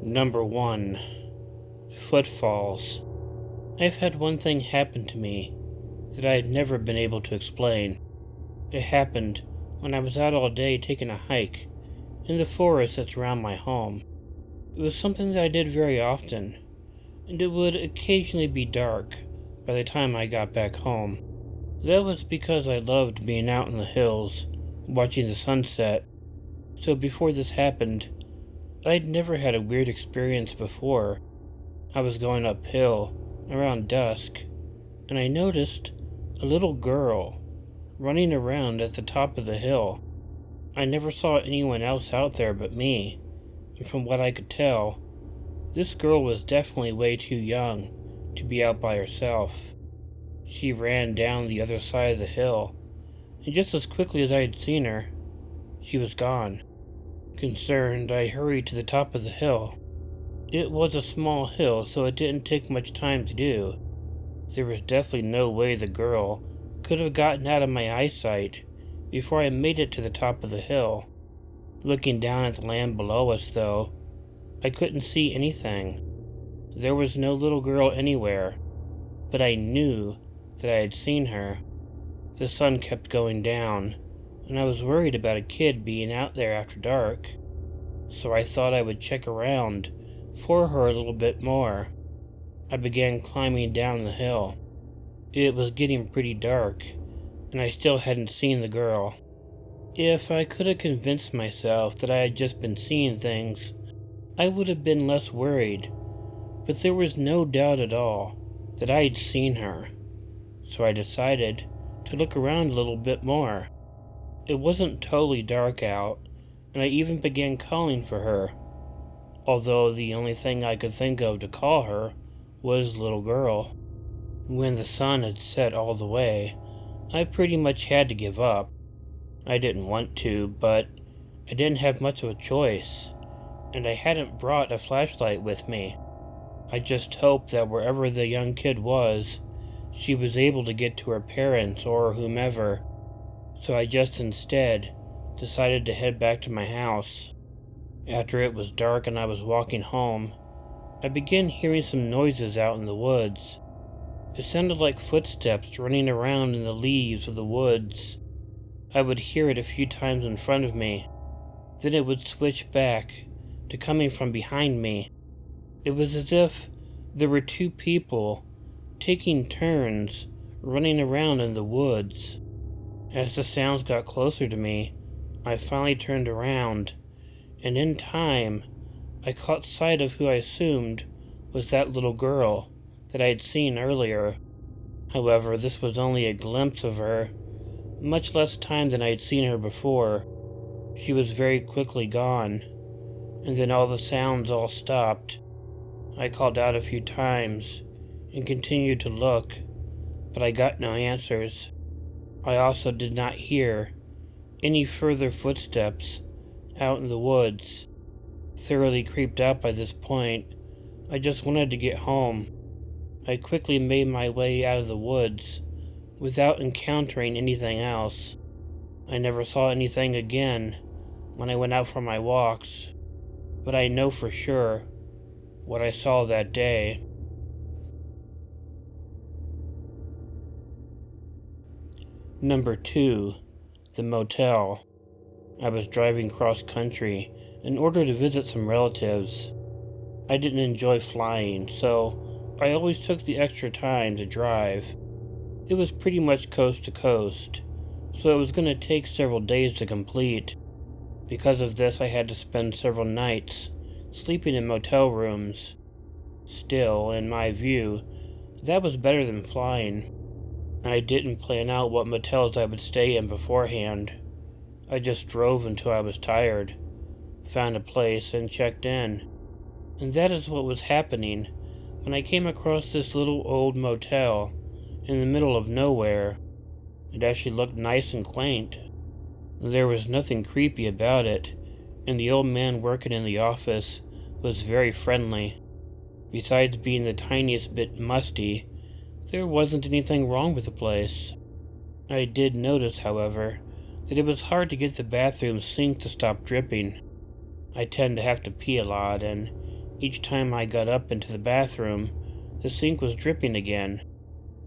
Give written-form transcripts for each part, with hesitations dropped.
Number 1. Footfalls. I've had one thing happen to me that I had never been able to explain. It happened when I was out all day taking a hike in the forest that's around my home. It was something that I did very often, and it would occasionally be dark by the time I got back home. That was because I loved being out in the hills, watching the sunset. So before this happened, I'd never had a weird experience before. I was going uphill around dusk, and I noticed a little girl running around at the top of the hill. I never saw anyone else out there but me, and from what I could tell, this girl was definitely way too young to be out by herself. She ran down the other side of the hill, and just as quickly as I had seen her, she was gone. Concerned, I hurried to the top of the hill. It was a small hill, so it didn't take much time to do. There was definitely no way the girl could have gotten out of my eyesight before I made it to the top of the hill. Looking down at the land below us, though, I couldn't see anything. There was no little girl anywhere, but I knew that I had seen her. The sun kept going down, and I was worried about a kid being out there after dark, so I thought I would check around for her a little bit more. I began climbing down the hill. It was getting pretty dark, and I still hadn't seen the girl. If I could have convinced myself that I had just been seeing things, I would have been less worried, but there was no doubt at all that I had seen her, so I decided to look around a little bit more. It wasn't totally dark out, and I even began calling for her, although the only thing I could think of to call her was little girl. When the sun had set all the way, I pretty much had to give up. I didn't want to, but I didn't have much of a choice, and I hadn't brought a flashlight with me. I just hoped that wherever the young kid was, she was able to get to her parents or whomever, so I just instead decided to head back to my house. After it was dark and I was walking home, I began hearing some noises out in the woods. It sounded like footsteps running around in the leaves of the woods. I would hear it a few times in front of me, then it would switch back to coming from behind me. It was as if there were two people taking turns running around in the woods. As the sounds got closer to me, I finally turned around, and in time, I caught sight of who I assumed was that little girl that I had seen earlier. However, this was only a glimpse of her, much less time than I had seen her before. She was very quickly gone, and then all the sounds all stopped. I called out a few times and continued to look, but I got no answers. I also did not hear any further footsteps out in the woods. Thoroughly creeped out by this point, I just wanted to get home. I quickly made my way out of the woods without encountering anything else. I never saw anything again when I went out for my walks, but I know for sure what I saw that day. Number 2. The motel. I was driving cross country in order to visit some relatives. I didn't enjoy flying, so I always took the extra time to drive. It was pretty much coast to coast, so it was going to take several days to complete. Because of this, I had to spend several nights sleeping in motel rooms. Still, in my view, that was better than flying. I didn't plan out what motels I would stay in beforehand. I just drove until I was tired, found a place, and checked in. And that is what was happening when I came across this little old motel in the middle of nowhere. It actually looked nice and quaint. There was nothing creepy about it, and the old man working in the office was very friendly. Besides being the tiniest bit musty, there wasn't anything wrong with the place. I did notice, however, that it was hard to get the bathroom sink to stop dripping. I tend to have to pee a lot, and Each time I got up into the bathroom, the sink was dripping again.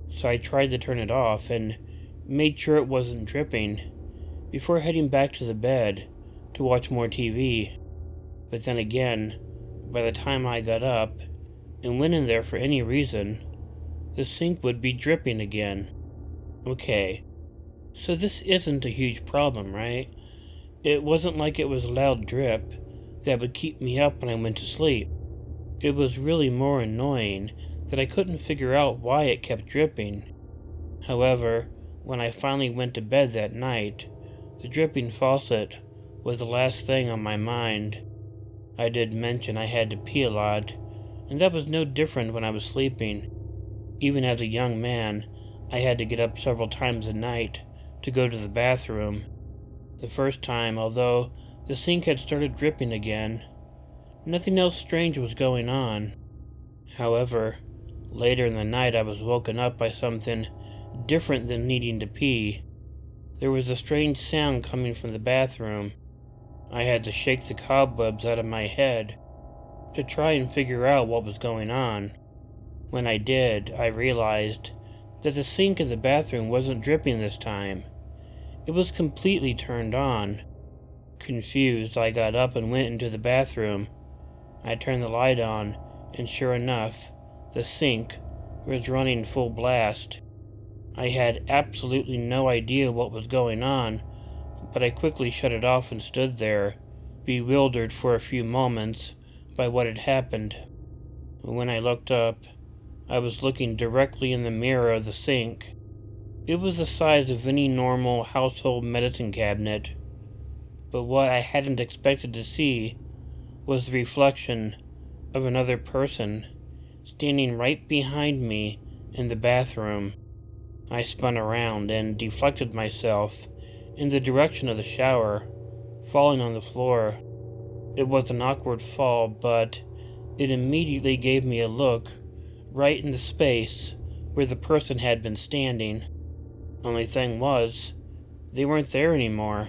So I tried to turn it off and made sure it wasn't dripping before heading back to the bed to watch more TV. But then again, by the time I got up and went in there for any reason, the sink would be dripping again. Okay, so this isn't a huge problem, right? It wasn't like it was a loud drip that would keep me up when I went to sleep. It was really more annoying that I couldn't figure out why it kept dripping. However, when I finally went to bed that night, the dripping faucet was the last thing on my mind. I did mention I had to pee a lot, and that was no different when I was sleeping. Even as a young man, I had to get up several times a night to go to the bathroom. The first time, although the sink had started dripping again, nothing else strange was going on. However, later in the night I was woken up by something different than needing to pee. There was a strange sound coming from the bathroom. I had to shake the cobwebs out of my head to try and figure out what was going on. When I did, I realized that the sink in the bathroom wasn't dripping this time. It was completely turned on. Confused, I got up and went into the bathroom. I turned the light on, and sure enough, the sink was running full blast. I had absolutely no idea what was going on, but I quickly shut it off and stood there, bewildered for a few moments by what had happened. When I looked up, I was looking directly in the mirror of the sink. It was the size of any normal household medicine cabinet, but what I hadn't expected to see was the reflection of another person standing right behind me in the bathroom. I spun around and deflected myself in the direction of the shower, falling on the floor. It was an awkward fall, but it immediately gave me a look right in the space where the person had been standing. Only thing was, they weren't there anymore.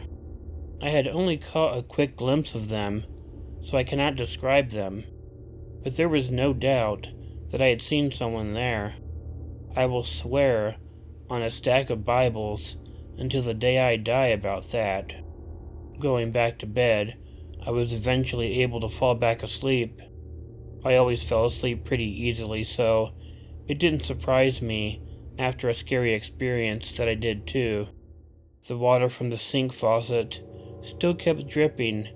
I had only caught a quick glimpse of them, so I cannot describe them, but there was no doubt that I had seen someone there. I will swear on a stack of Bibles until the day I die about that. Going back to bed, I was eventually able to fall back asleep. I always fell asleep pretty easily, so it didn't surprise me after a scary experience that I did too. The water from the sink faucet still kept dripping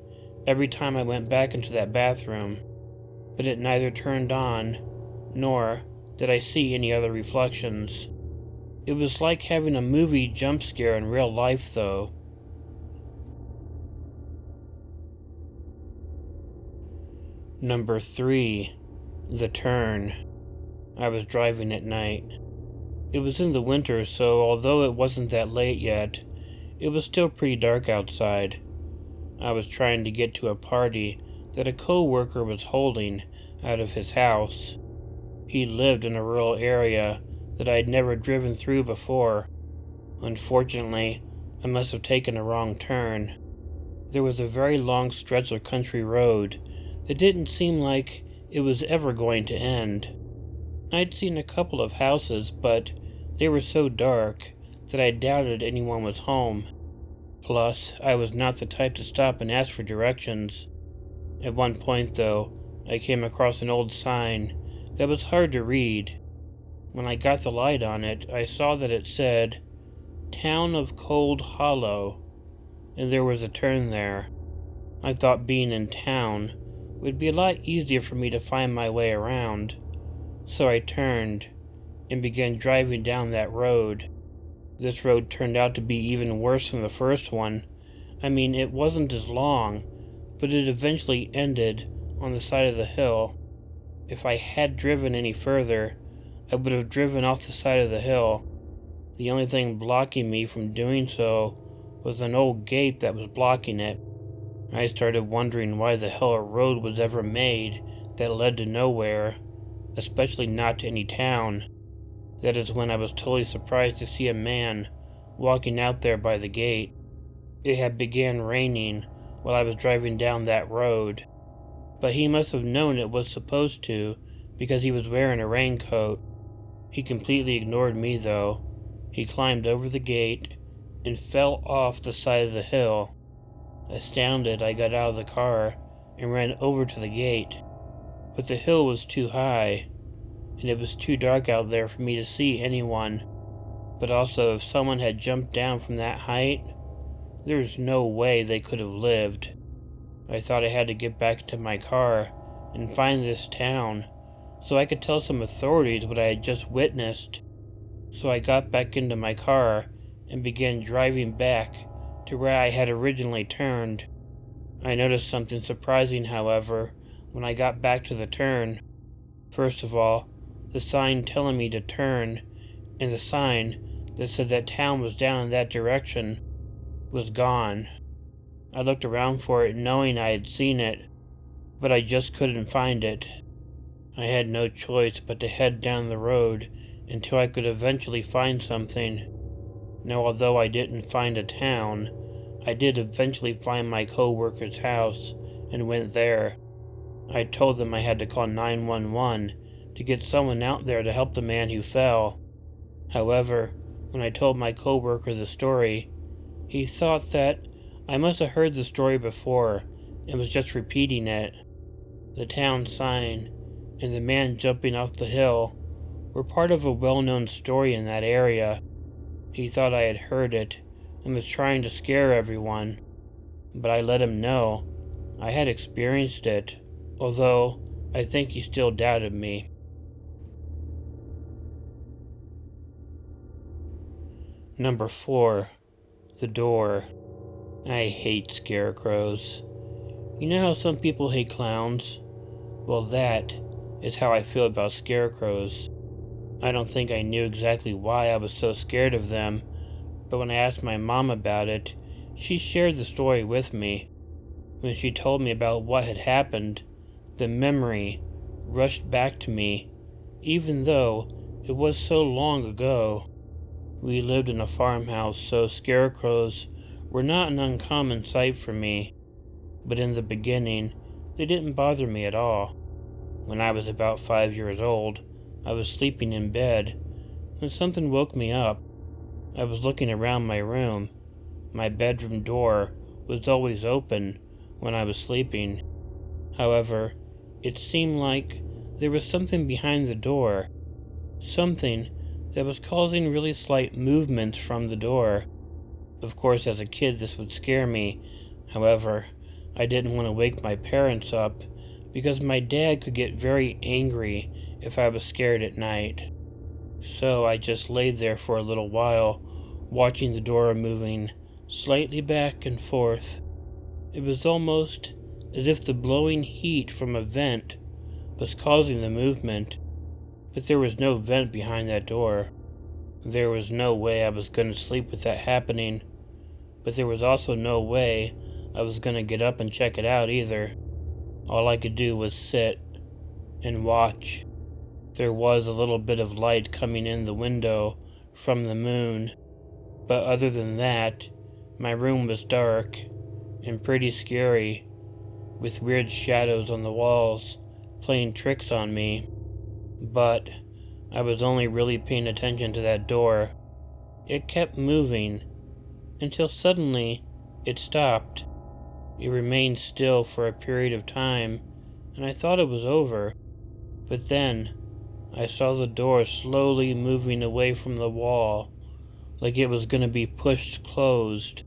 every time I went back into that bathroom, but it neither turned on nor did I see any other reflections. It was like having a movie jump scare in real life, though. Number 3. The Turn. I was driving at night. It was in the winter, so although it wasn't that late yet, it was still pretty dark outside. I was trying to get to a party that a co-worker was holding out of his house. He lived in a rural area that I had never driven through before. Unfortunately, I must have taken a wrong turn. There was a very long stretch of country road that didn't seem like it was ever going to end. I'd seen a couple of houses, but they were so dark that I doubted anyone was home. Plus, I was not the type to stop and ask for directions. At one point, though, I came across an old sign that was hard to read. When I got the light on it, I saw that it said, "Town of Cold Hollow," and there was a turn there. I thought being in town would be a lot easier for me to find my way around, so I turned and began driving down that road. This road turned out to be even worse than the first one. I mean, it wasn't as long, but it eventually ended on the side of the hill. If I had driven any further, I would have driven off the side of the hill. The only thing blocking me from doing so was an old gate that was blocking it. I started wondering why the hell a road was ever made that led to nowhere, especially not to any town. That is when I was totally surprised to see a man walking out there by the gate. It had began raining while I was driving down that road, but he must have known it was supposed to because he was wearing a raincoat. He completely ignored me, though. He climbed over the gate and fell off the side of the hill. Astounded, I got out of the car and ran over to the gate, but the hill was too high, and it was too dark out there for me to see anyone. But also, if someone had jumped down from that height, there's no way they could have lived. I thought I had to get back to my car and find this town so I could tell some authorities what I had just witnessed. So I got back into my car and began driving back to where I had originally turned. I noticed something surprising, however, when I got back to the turn. First of all, the sign telling me to turn, and the sign that said that town was down in that direction, was gone. I looked around for it knowing I had seen it, but I just couldn't find it. I had no choice but to head down the road until I could eventually find something. Now, although I didn't find a town, I did eventually find my co-worker's house and went there. I told them I had to call 911 to get someone out there to help the man who fell. However, when I told my co-worker the story, he thought that I must have heard the story before and was just repeating it. The town sign and the man jumping off the hill were part of a well-known story in that area. He thought I had heard it and was trying to scare everyone, but I let him know I had experienced it, although I think he still doubted me. Number 4. The door. I hate scarecrows. You know how some people hate clowns? Well, that is how I feel about scarecrows. I don't think I knew exactly why I was so scared of them, but when I asked my mom about it, she shared the story with me. When she told me about what had happened, the memory rushed back to me, even though it was so long ago. We lived in a farmhouse, so scarecrows were not an uncommon sight for me, but in the beginning, they didn't bother me at all. When I was about 5 years old, I was sleeping in bed when something woke me up. I was looking around my room. My bedroom door was always open when I was sleeping. However, it seemed like there was something behind the door, something that was causing really slight movements from the door. Of course, as a kid, this would scare me. However, I didn't want to wake my parents up because my dad could get very angry if I was scared at night. So I just laid there for a little while, watching the door moving slightly back and forth. It was almost as if the blowing heat from a vent was causing the movement, but there was no vent behind that door. There was no way I was going to sleep with that happening, but there was also no way I was going to get up and check it out either. All I could do was sit and watch. There was a little bit of light coming in the window from the moon, but other than that, my room was dark and pretty scary, with weird shadows on the walls playing tricks on me. But I was only really paying attention to that door. It kept moving until suddenly it stopped. It remained still for a period of time, and I thought it was over. But then I saw the door slowly moving away from the wall, like it was going to be pushed closed.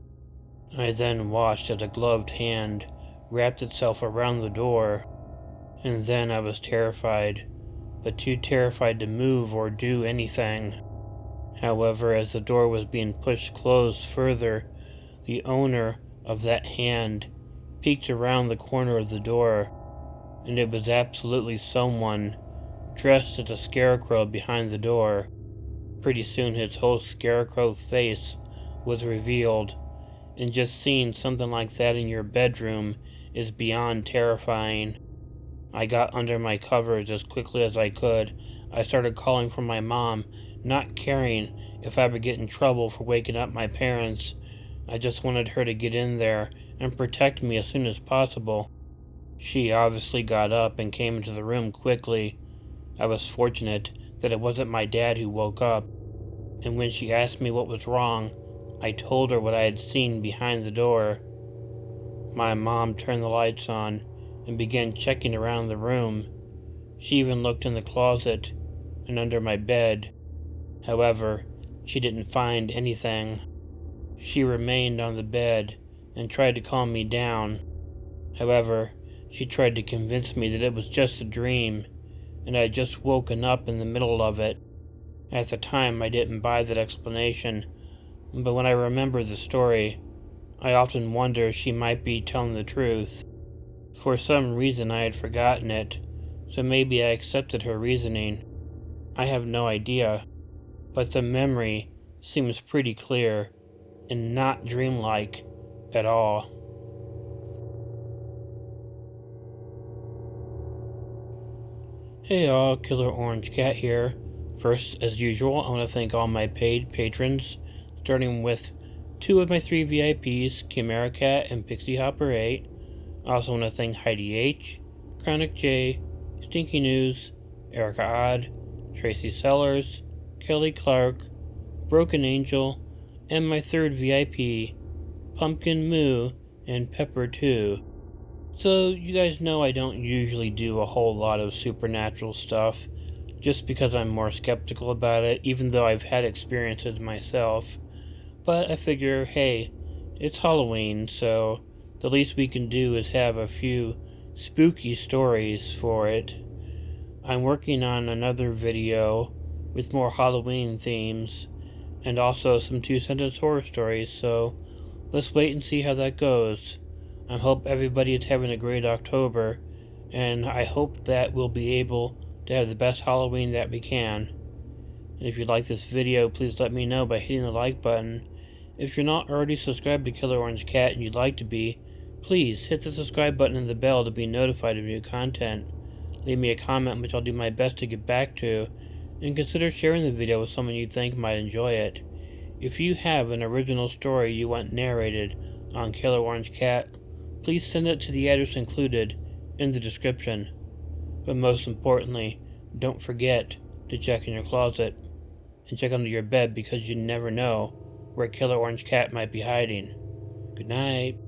I then watched as a gloved hand wrapped itself around the door, and then I was terrified, but too terrified to move or do anything. However, as the door was being pushed closed further, the owner of that hand peeked around the corner of the door, and it was absolutely someone dressed as a scarecrow behind the door. Pretty soon his whole scarecrow face was revealed, and just seeing something like that in your bedroom is beyond terrifying. I got under my covers as quickly as I could. I started calling for my mom, not caring if I would get in trouble for waking up my parents. I just wanted her to get in there and protect me as soon as possible. She obviously got up and came into the room quickly. I was fortunate that it wasn't my dad who woke up, and when she asked me what was wrong, I told her what I had seen behind the door. My mom turned the lights on and began checking around the room. She even looked in the closet and under my bed. However, she didn't find anything. She remained on the bed and tried to calm me down. However, she tried to convince me that it was just a dream, and I had just woken up in the middle of it. At the time, I didn't buy that explanation, but when I remember the story, I often wonder if she might be telling the truth. For some reason, I had forgotten it, so maybe I accepted her reasoning. I have no idea, but the memory seems pretty clear and not dreamlike at all. Hey all, Killer Orange Cat here. First, as usual, I want to thank all my paid patrons, starting with 2 of my 3 VIPs, Chiamerah Cat and Pixie Hopper 8. I also want to thank Heidi H, Chronic J, Stinky News, EricaOdd, Tracy Sellars, Kelli Clark, Broken Angel, and my 3rd VIP, Pumpkin Moo and Pepper 2. So, you guys know I don't usually do a whole lot of supernatural stuff, just because I'm more skeptical about it, even though I've had experiences myself. But I figure, hey, it's Halloween, so the least we can do is have a few spooky stories for it. I'm working on another video with more Halloween themes, and also some 2-sentence horror stories, so let's wait and see how that goes. I hope everybody is having a great October, and I hope that we'll be able to have the best Halloween that we can. And if you like this video, please let me know by hitting the like button. If you're not already subscribed to Killer Orange Cat and you'd like to be, please hit the subscribe button and the bell to be notified of new content. Leave me a comment, which I'll do my best to get back to, and consider sharing the video with someone you think might enjoy it. If you have an original story you want narrated on Killer Orange Cat, please send it to the address included in the description. But most importantly, don't forget to check in your closet and check under your bed, because you never know where Killer Orange Cat might be hiding. Good night.